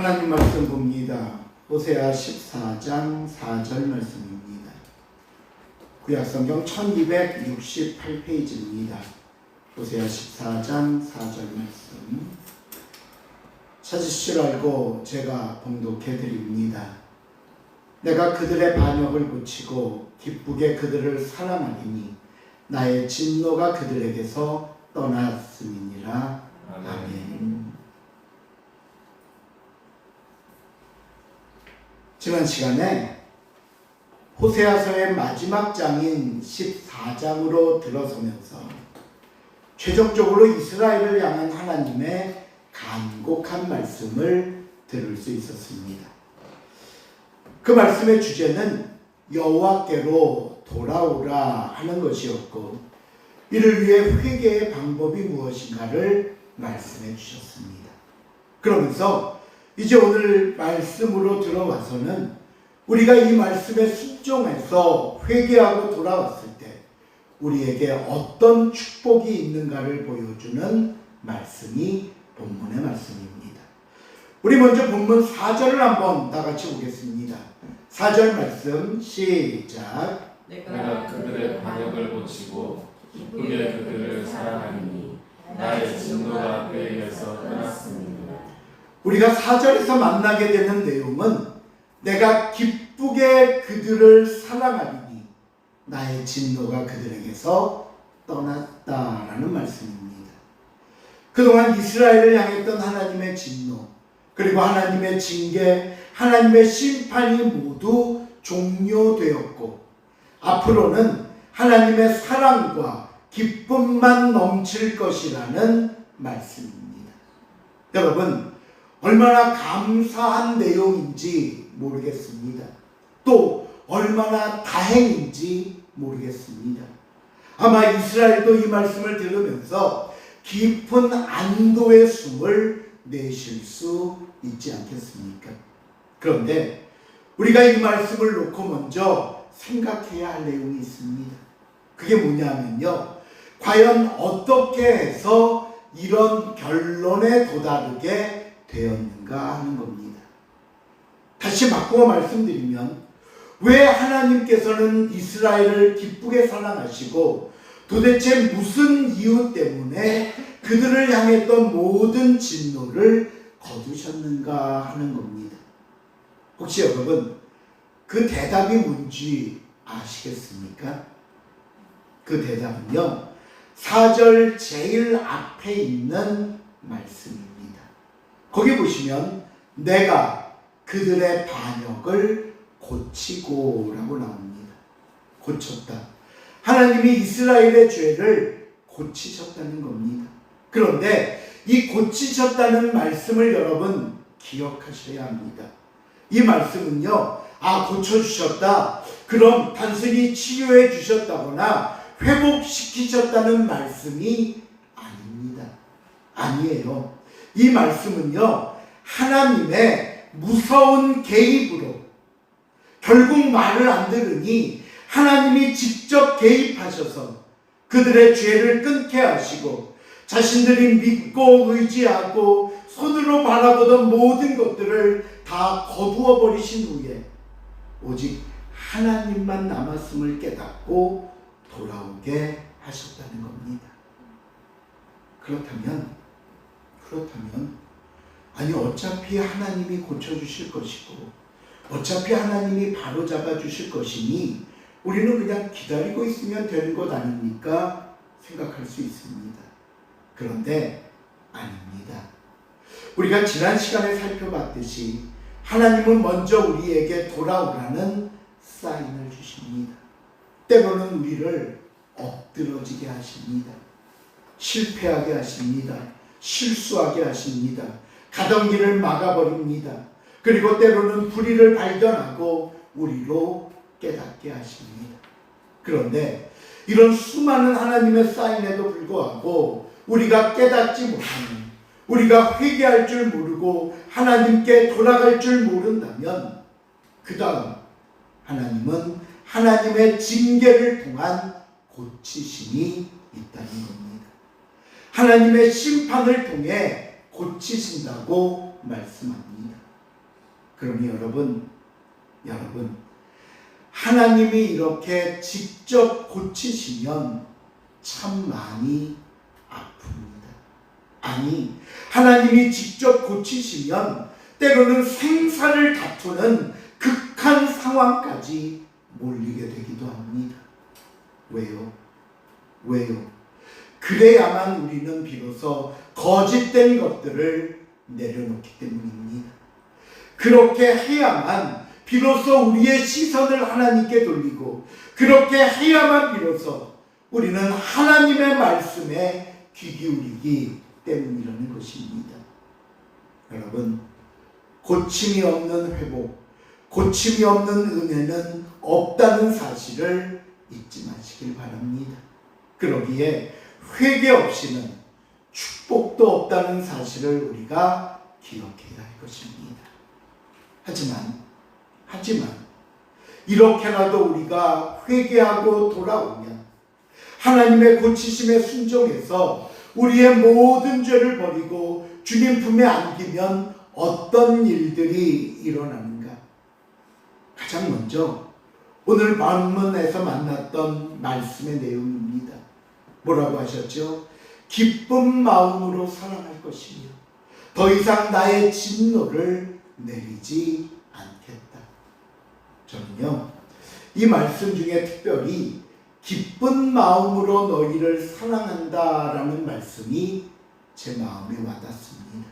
하나님 말씀 봅니다. 호세아 14장 4절 말씀입니다. 구약성경 1268페이지입니다. 호세아 14장 4절 말씀 찾으실 알고 제가 봉독해 드립니다. 내가 그들의 반역을 고치고 기쁘게 그들을 사랑하리니 나의 진노가 그들에게서 떠났음이니라. 아멘. 지난 시간에 호세아서의 마지막 장인 14장으로 들어서면서 최종적으로 이스라엘을 향한 하나님의 간곡한 말씀을 들을 수 있었습니다. 그 말씀의 주제는 여호와께로 돌아오라 하는 것이었고, 이를 위해 회개의 방법이 무엇인가를 말씀해 주셨습니다. 그러면서 이제 오늘 말씀으로 들어와서는 우리가 이 말씀에 순종해서 회개하고 돌아왔을 때 우리에게 어떤 축복이 있는가를 보여주는 말씀이 본문의 말씀입니다. 우리 먼저 본문 4절을 한번 다 같이 보겠습니다. 4절 말씀 시작. 내가 그들의 반역을 고치고 기쁘게 그들을 사랑하니 나의 진노가 그에게서 떠났습니다. 우리가 4절에서 만나게 되는 내용은 내가 기쁘게 그들을 사랑하리니 나의 진노가 그들에게서 떠났다라는 말씀입니다. 그동안 이스라엘을 향했던 하나님의 진노, 그리고 하나님의 징계, 하나님의 심판이 모두 종료되었고, 앞으로는 하나님의 사랑과 기쁨만 넘칠 것이라는 말씀입니다. 여러분, 얼마나 감사한 내용인지 모르겠습니다. 또 얼마나 다행인지 모르겠습니다. 아마 이스라엘도 이 말씀을 들으면서 깊은 안도의 숨을 내쉴 수 있지 않겠습니까? 그런데 우리가 이 말씀을 놓고 먼저 생각해야 할 내용이 있습니다. 그게 뭐냐면요, 과연 어떻게 해서 이런 결론에 도달하게 되었는가 하는 겁니다. 다시 바꾸어 말씀드리면, 왜 하나님께서는 이스라엘을 기쁘게 사랑하시고 도대체 무슨 이유 때문에 그들을 향했던 모든 진노를 거두셨는가 하는 겁니다. 혹시 여러분 그 대답이 뭔지 아시겠습니까? 그 대답은요, 4절 제일 앞에 있는 말씀입니다. 거기 보시면 내가 그들의 반역을 고치고 라고 나옵니다. 고쳤다. 하나님이 이스라엘의 죄를 고치셨다는 겁니다. 그런데 이 고치셨다는 말씀을 여러분 기억하셔야 합니다. 이 말씀은요, 고쳐주셨다, 그럼 단순히 치유해 주셨다거나 회복시키셨다는 말씀이 아닙니다. 아니에요. 이 말씀은요, 하나님의 무서운 개입으로, 결국 말을 안 들으니 하나님이 직접 개입하셔서 그들의 죄를 끊게 하시고 자신들이 믿고 의지하고 손으로 바라보던 모든 것들을 다 거두어 버리신 후에 오직 하나님만 남았음을 깨닫고 돌아오게 하셨다는 겁니다. 그렇다면 아니 어차피 하나님이 고쳐주실 것이고 어차피 하나님이 바로잡아 주실 것이니 우리는 그냥 기다리고 있으면 되는 것 아닙니까? 생각할 수 있습니다. 그런데 아닙니다. 우리가 지난 시간에 살펴봤듯이 하나님은 먼저 우리에게 돌아오라는 사인을 주십니다. 때로는 우리를 엎드러지게 하십니다. 실패하게 하십니다. 실수하게 하십니다. 가던 길을 막아버립니다. 그리고 때로는 불의를 발견하고 우리로 깨닫게 하십니다. 그런데 이런 수많은 하나님의 사인에도 불구하고 우리가 깨닫지 못하는, 우리가 회개할 줄 모르고 하나님께 돌아갈 줄 모른다면 그 다음 하나님은 하나님의 징계를 통한 고치심이 있다는 겁니다. 하나님의 심판을 통해 고치신다고 말씀합니다. 그러니 여러분, 하나님이 이렇게 직접 고치시면 참 많이 아픕니다. 아니, 하나님이 직접 고치시면 때로는 생사를 다투는 극한 상황까지 몰리게 되기도 합니다. 왜요? 그래야만 우리는 비로소 거짓된 것들을 내려놓기 때문입니다. 그렇게 해야만 비로소 우리의 시선을 하나님께 돌리고, 그렇게 해야만 비로소 우리는 하나님의 말씀에 귀 기울이기 때문이라는 것입니다. 여러분, 고침이 없는 회복, 고침이 없는 은혜는 없다는 사실을 잊지 마시길 바랍니다. 그러기에 회개 없이는 축복도 없다는 사실을 우리가 기억해야 할 것입니다. 하지만 이렇게라도 우리가 회개하고 돌아오면 하나님의 고치심에 순종해서 우리의 모든 죄를 버리고 주님 품에 안기면 어떤 일들이 일어나는가? 가장 먼저 오늘 본문에서 만났던 말씀의 내용입니다. 뭐라고 하셨죠? 기쁜 마음으로 사랑할 것이며 더 이상 나의 진노를 내리지 않겠다. 저는요, 이 말씀 중에 특별히 기쁜 마음으로 너희를 사랑한다라는 말씀이 제 마음에 와닿습니다.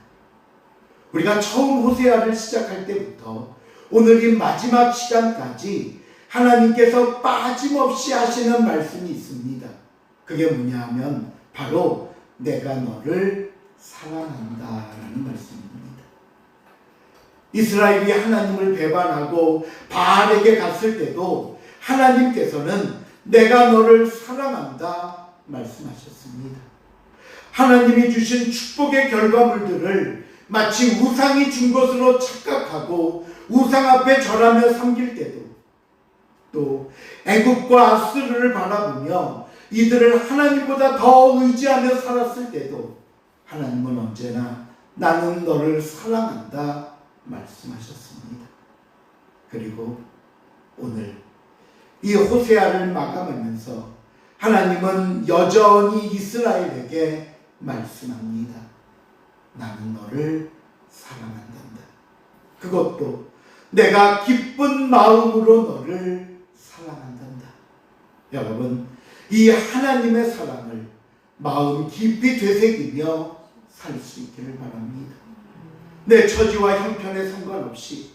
우리가 처음 호세아를 시작할 때부터 오늘 이 마지막 시간까지 하나님께서 빠짐없이 하시는 말씀이 있습니다. 그게 뭐냐 하면 바로 내가 너를 사랑한다라는 말씀입니다. 이스라엘이 하나님을 배반하고 바알에게 갔을 때도 하나님께서는 내가 너를 사랑한다 말씀하셨습니다. 하나님이 주신 축복의 결과물들을 마치 우상이 준 것으로 착각하고 우상 앞에 절하며 섬길 때도, 또 애굽과 아스르를 바라보며 이들을 하나님보다 더 의지하며 살았을 때도 하나님은 언제나 나는 너를 사랑한다 말씀하셨습니다. 그리고 오늘 이 호세아를 마감하면서 하나님은 여전히 이스라엘에게 말씀합니다. 나는 너를 사랑한단다. 그것도 내가 기쁜 마음으로 너를 사랑한단다. 여러분, 이 하나님의 사랑을 마음 깊이 되새기며 살 수 있기를 바랍니다. 내 처지와 형편에 상관없이,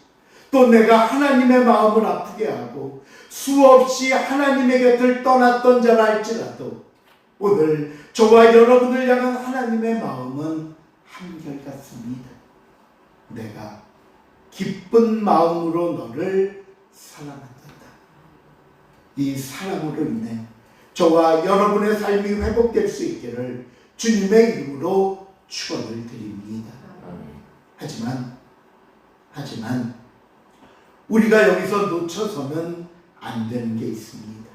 또 내가 하나님의 마음을 아프게 하고 수없이 하나님의 곁을 떠났던 자라 할지라도 오늘 저와 여러분을 향한 하나님의 마음은 한결같습니다. 내가 기쁜 마음으로 너를 사랑한다. 이 사랑으로 인해 저와 여러분의 삶이 회복될 수 있기를 주님의 이름으로 축원을 드립니다. 하지만 우리가 여기서 놓쳐서는 안 되는 게 있습니다.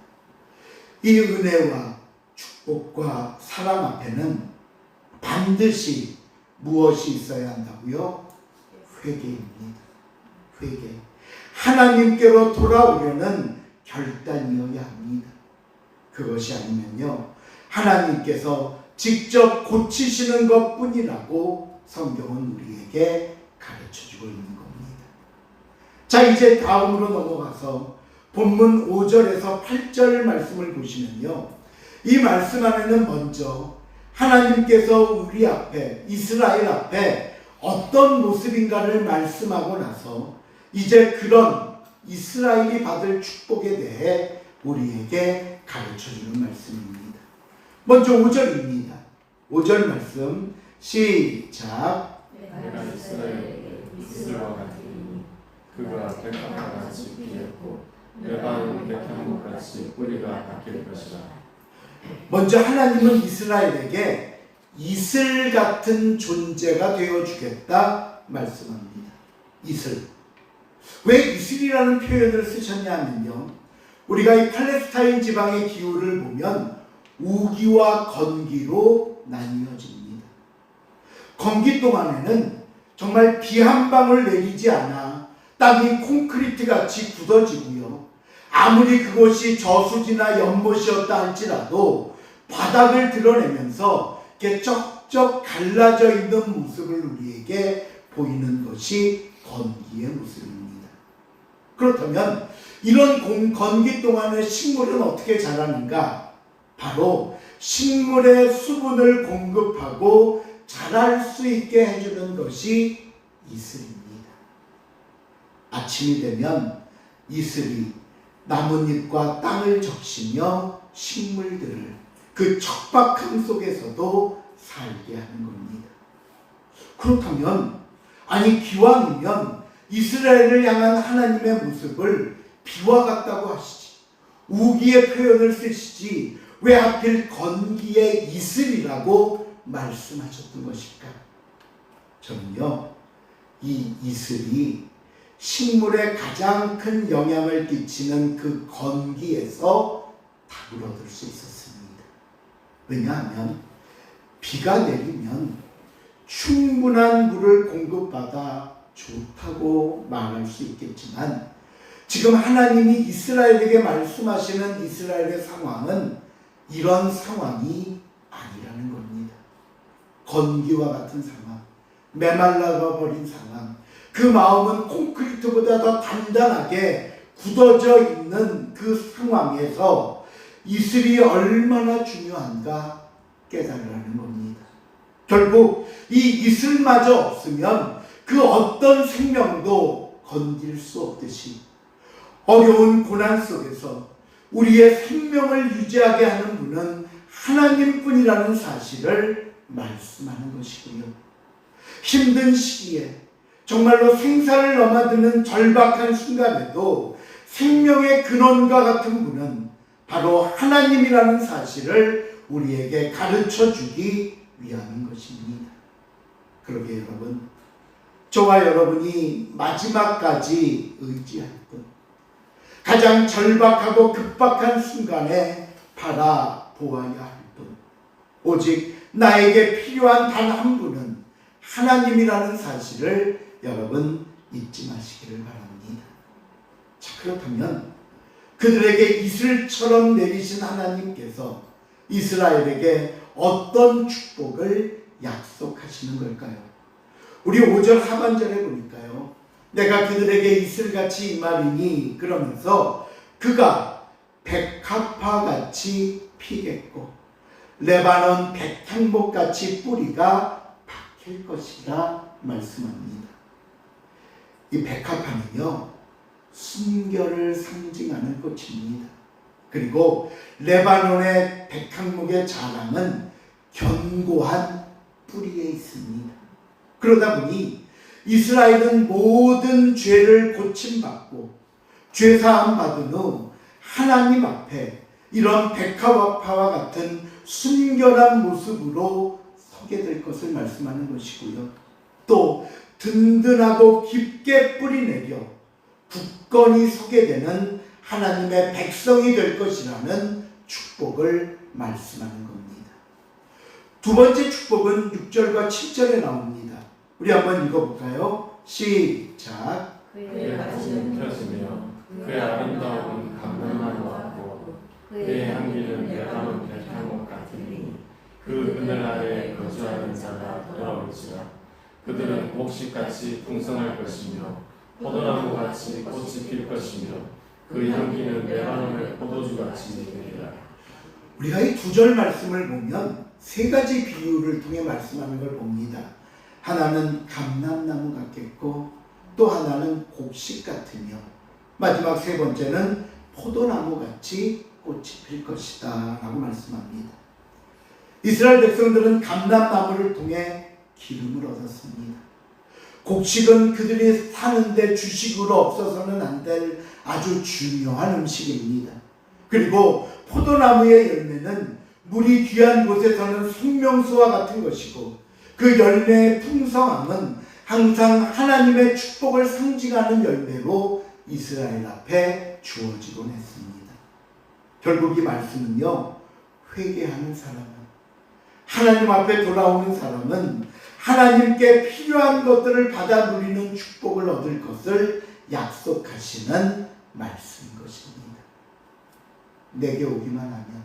이 은혜와 축복과 사랑 앞에는 반드시 무엇이 있어야 한다고요? 회개입니다. 회개. 하나님께로 돌아오려는 결단이어야 합니다. 그것이 아니면요, 하나님께서 직접 고치시는 것뿐이라고 성경은 우리에게 가르쳐주고 있는 겁니다. 자, 이제 다음으로 넘어가서 본문 5절에서 8절 말씀을 보시면요, 이 말씀 안에는 먼저 하나님께서 우리 앞에, 이스라엘 앞에 어떤 모습인가를 말씀하고 나서 이제 그런 이스라엘이 받을 축복에 대해 우리에게 가르쳐주는 말씀입니다. 먼저 5절입니다. 5절 말씀 시작. 내가 이스라엘에게 이슬과 같으니 그가 백합과 같이 피었고 레바논 백향목같이 뿌리가 바뀔 것이라. 먼저 하나님은 이스라엘에게 이슬 같은 존재가 되어주겠다 말씀합니다. 이슬. 왜 이슬이라는 표현을 쓰셨냐면요, 우리가 이 팔레스타인 지방의 기후를 보면 우기와 건기로 나뉘어집니다. 건기 동안에는 정말 비 한 방울 내리지 않아 땅이 콘크리트 같이 굳어지고요. 아무리 그곳이 저수지나 연못이었다 할지라도 바닥을 드러내면서 이렇게 쩍쩍 갈라져 있는 모습을 우리에게 보이는 것이 건기의 모습입니다. 그렇다면 이런 건기 동안에 식물은 어떻게 자라는가? 바로 식물의 수분을 공급하고 자랄 수 있게 해주는 것이 이슬입니다. 아침이 되면 이슬이 나뭇잎과 땅을 적시며 식물들을 그 척박함 속에서도 살게 하는 겁니다. 그렇다면 기왕이면 이스라엘을 향한 하나님의 모습을 비와 같다고 하시지, 우기의 표현을 쓰시지 왜 하필 건기의 이슬이라고 말씀하셨던 것일까? 저는요, 이 이슬이 식물에 가장 큰 영향을 끼치는 그 건기에서 답을 얻을 수 있었습니다. 왜냐하면 비가 내리면 충분한 물을 공급받아 좋다고 말할 수 있겠지만, 지금 하나님이 이스라엘에게 말씀하시는 이스라엘의 상황은 이런 상황이 아니라는 겁니다. 건기와 같은 상황, 메말라가 버린 상황, 그 마음은 콘크리트보다 더 단단하게 굳어져 있는 그 상황에서 이슬이 얼마나 중요한가 깨달으라는 겁니다. 결국 이 이슬마저 없으면 그 어떤 생명도 건질 수 없듯이 어려운 고난 속에서 우리의 생명을 유지하게 하는 분은 하나님뿐이라는 사실을 말씀하는 것이고요. 힘든 시기에 정말로 생사를 넘어드는 절박한 순간에도 생명의 근원과 같은 분은 바로 하나님이라는 사실을 우리에게 가르쳐 주기 위함인 것입니다. 그러게 여러분, 저와 여러분이 마지막까지 의지할 분, 가장 절박하고 급박한 순간에 바라보아야 할 분, 오직 나에게 필요한 단 한 분은 하나님이라는 사실을 여러분 잊지 마시기를 바랍니다. 자, 그렇다면 그들에게 이슬처럼 내리신 하나님께서 이스라엘에게 어떤 축복을 약속하시는 걸까요? 우리 5절 하반절에 보니까요, 내가 그들에게 이슬같이 임하리니 그러면서 그가 백합화같이 피겠고 레바논 백향목같이 뿌리가 박힐 것이라 말씀합니다. 이 백합화는요, 순결을 상징하는 꽃입니다. 그리고 레바논의 백향목의 자랑은 견고한 뿌리에 있습니다. 그러다 보니 이스라엘은 모든 죄를 고침받고 죄사함 받은 후 하나님 앞에 이런 백합화와 같은 순결한 모습으로 서게 될 것을 말씀하는 것이고요. 또 든든하고 깊게 뿌리내려 굳건히 서게 되는 하나님의 백성이 될 것이라는 축복을 말씀하는 겁니다. 두 번째 축복은 6절과 7절에 나옵니다. 우리 한번 읽어볼까요? 시작. 그의 가시는 펴지며 그의 아름다움은 감람나무 같고 그의 향기는 레바논 백향목 같으니 그 그늘 아래에 거주하는 자가 돌아올지라. 그들은 곡식같이 풍성할 것이며 포도나무같이 꽃이 필 것이며 그 향기는 레바논의 포도주같이 되리라. 우리가 이 2절 말씀을 보면 세 가지 비유를 통해 말씀하는 걸 봅니다. 하나는 감람나무 같겠고 또 하나는 곡식 같으며 마지막 세 번째는 포도나무 같이 꽃이 필 것이다 라고 말씀합니다. 이스라엘 백성들은 감람나무를 통해 기름을 얻었습니다. 곡식은 그들이 사는데 주식으로 없어서는 안 될 아주 중요한 음식입니다. 그리고 포도나무의 열매는 물이 귀한 곳에서는 생명수와 같은 것이고 그 열매의 풍성함은 항상 하나님의 축복을 상징하는 열매로 이스라엘 앞에 주어지곤 했습니다. 결국 이 말씀은요, 회개하는 사람은, 하나님 앞에 돌아오는 사람은 하나님께 필요한 것들을 받아 누리는 축복을 얻을 것을 약속하시는 말씀인 것입니다. 내게 오기만 하면,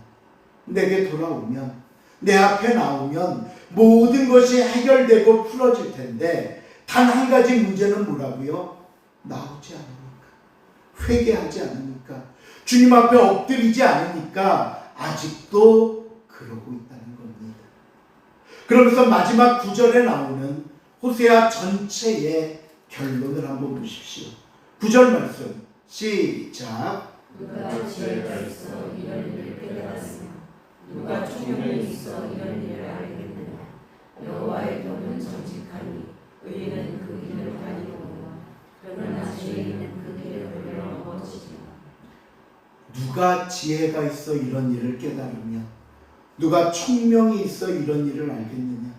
내게 돌아오면, 내 앞에 나오면 모든 것이 해결되고 풀어질 텐데 단 한 가지 문제는 뭐라고요? 나오지 않으니까, 회개하지 않으니까, 주님 앞에 엎드리지 않으니까 아직도 그러고 있다는 겁니다. 그러면서 마지막 9절에 나오는 호세아 전체의 결론을 한번 보십시오. 9절 말씀 시작. 누가 지혜가 있어 이런 일을 깨달았으며 누가 총명이 있어 이런 일을 알겠느냐. 여호와의 도는 정직하니 의인은 그 길을 다니는구나. 그러나 죄인은 그 길을 돌려 넘어지지마. 누가 지혜가 있어 이런 일을 깨달으며 누가 총명이 있어 이런 일을 알겠느냐.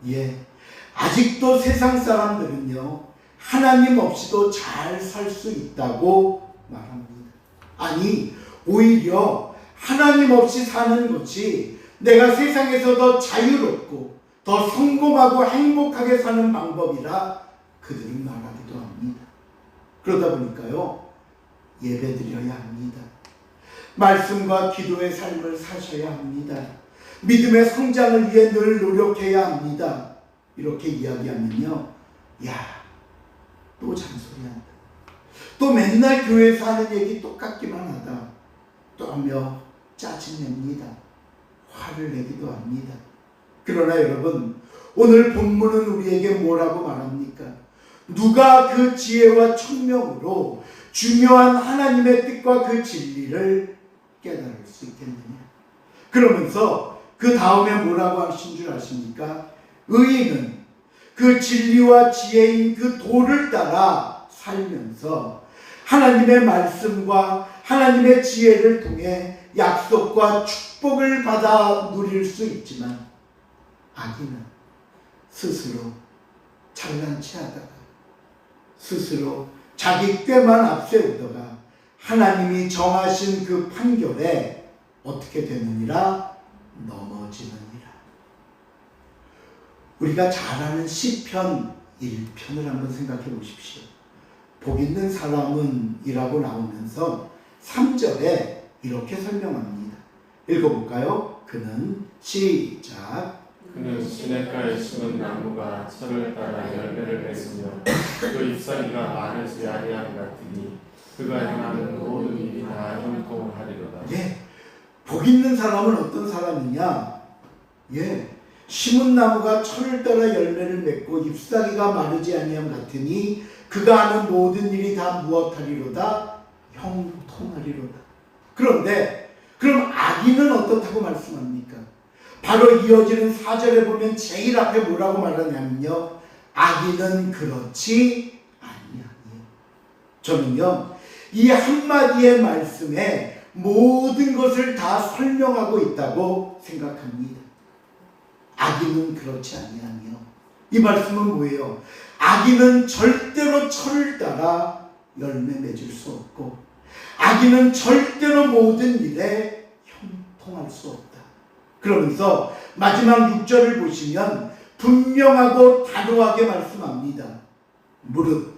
예, 아직도 세상 사람들은요 하나님 없이도 잘 살 수 있다고 말합니다. 아니, 오히려 하나님 없이 사는 것이 내가 세상에서 더 자유롭고 더 성공하고 행복하게 사는 방법이라 그들은 말하기도 합니다. 그러다 보니까요 예배드려야 합니다. 말씀과 기도의 삶을 사셔야 합니다. 믿음의 성장을 위해 늘 노력해야 합니다. 이렇게 이야기하면요, 야, 또 잔소리한다. 또 맨날 교회에서 하는 얘기 똑같기만 하다. 또 하며 짜증냅니다. 화를 내기도 합니다. 그러나 여러분, 오늘 본문은 우리에게 뭐라고 말합니까? 누가 그 지혜와 총명으로 중요한 하나님의 뜻과 그 진리를 깨달을 수 있겠느냐? 그러면서 그 다음에 뭐라고 하신 줄 아십니까? 의인은 그 진리와 지혜인 그 도를 따라 살면서 하나님의 말씀과 하나님의 지혜를 통해 약속과 축복을 받아 누릴 수 있지만 악인은 스스로 잘난치 하다가 스스로 자기 꾀만 앞세우다가 하나님이 정하신 그 판결에 어떻게 되느니라? 넘어지느니라. 우리가 잘 아는 시편 1편을 한번 생각해 보십시오. 복 있는 사람은 이라고 나오면서 3절에 이렇게 설명합니다. 읽어볼까요? 그는 시작. 그는 시냇가에 심은 나무가 철을 따라 열매를 맺으며 그 잎사귀가 마르지 아니함 같으니 그가 행하는 모든 일이 다 형통하리로다. 예, 복 있는 사람은 어떤 사람이냐? 예, 심은 나무가 철을 따라 열매를 맺고 잎사귀가 마르지 아니함 같으니 그가 하는 모든 일이 다 무엇하리로다? 형통하리로다. 그런데 그럼 악인은 어떻다고 말씀합니까? 바로 이어지는 4절에 보면 제일 앞에 뭐라고 말하냐면요, 악인은 그렇지 아니하니. 저는요 이 한마디의 말씀에 모든 것을 다 설명하고 있다고 생각합니다. 악인은 그렇지 아니하며, 이 말씀은 뭐예요? 악인은 절대로 철을 따라 열매 맺을 수 없고 악인은 절대로 모든 일에 형통할 수 없다. 그러면서 마지막 6절을 보시면 분명하고 단호하게 말씀합니다. 무릇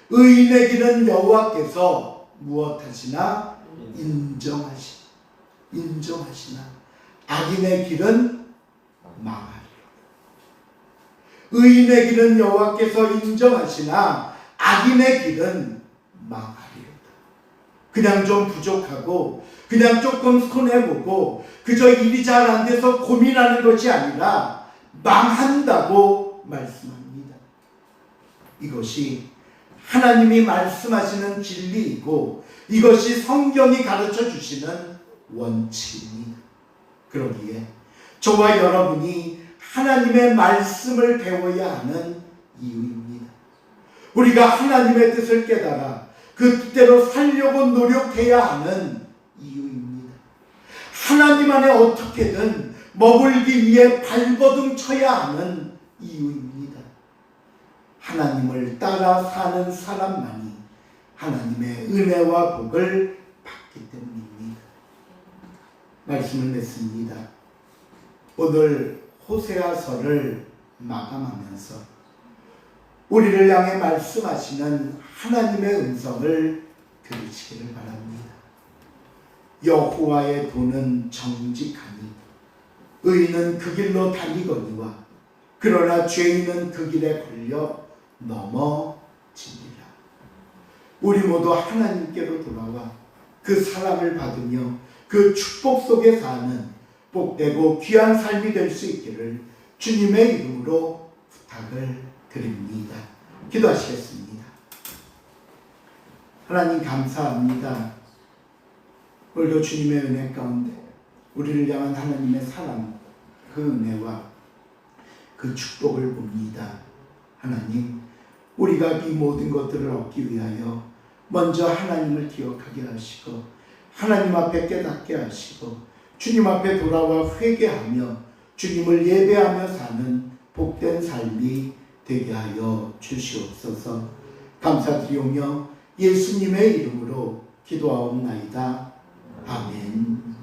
의인의 길은 여호와께서 무엇하시나? 인정하시나 악인의 길은 망하리로다. 의인의 길은 여호와께서 인정하시나 악인의 길은 망하리로다. 그냥 좀 부족하고 그냥 조금 손해보고 그저 일이 잘 안 돼서 고민하는 것이 아니라 망한다고 말씀합니다. 이것이 하나님이 말씀하시는 진리이고 이것이 성경이 가르쳐 주시는 원칙입니다. 그러기에 저와 여러분이 하나님의 말씀을 배워야 하는 이유입니다. 우리가 하나님의 뜻을 깨달아 그 뜻대로 살려고 노력해야 하는 이유입니다. 하나님 안에 어떻게든 머물기 위해 발버둥 쳐야 하는 이유입니다. 하나님을 따라 사는 사람만이 하나님의 은혜와 복을 받기 때문입니다. 말씀을 맺습니다. 오늘 호세아서를 마감하면서 우리를 향해 말씀하시는 하나님의 음성을 들으시기를 바랍니다. 여호와의 도는 정직하니 의인은 그 길로 달리거니와 그러나 죄인은 그 길에 걸려 넘어지리라. 우리 모두 하나님께로 돌아와 그 사랑을 받으며 그 축복 속에 사는 복되고 귀한 삶이 될 수 있기를 주님의 이름으로 부탁을 드립니다. 기도하시겠습니다. 하나님 감사합니다. 오늘도 주님의 은혜 가운데 우리를 향한 하나님의 사랑, 그 은혜와 그 축복을 봅니다. 하나님, 우리가 이 모든 것들을 얻기 위하여 먼저 하나님을 기억하게 하시고 하나님 앞에 깨닫게 하시고 주님 앞에 돌아와 회개하며 주님을 예배하며 사는 복된 삶이 되게 하여 주시옵소서. 감사드리오며 예수님의 이름으로 기도하옵나이다. 아멘.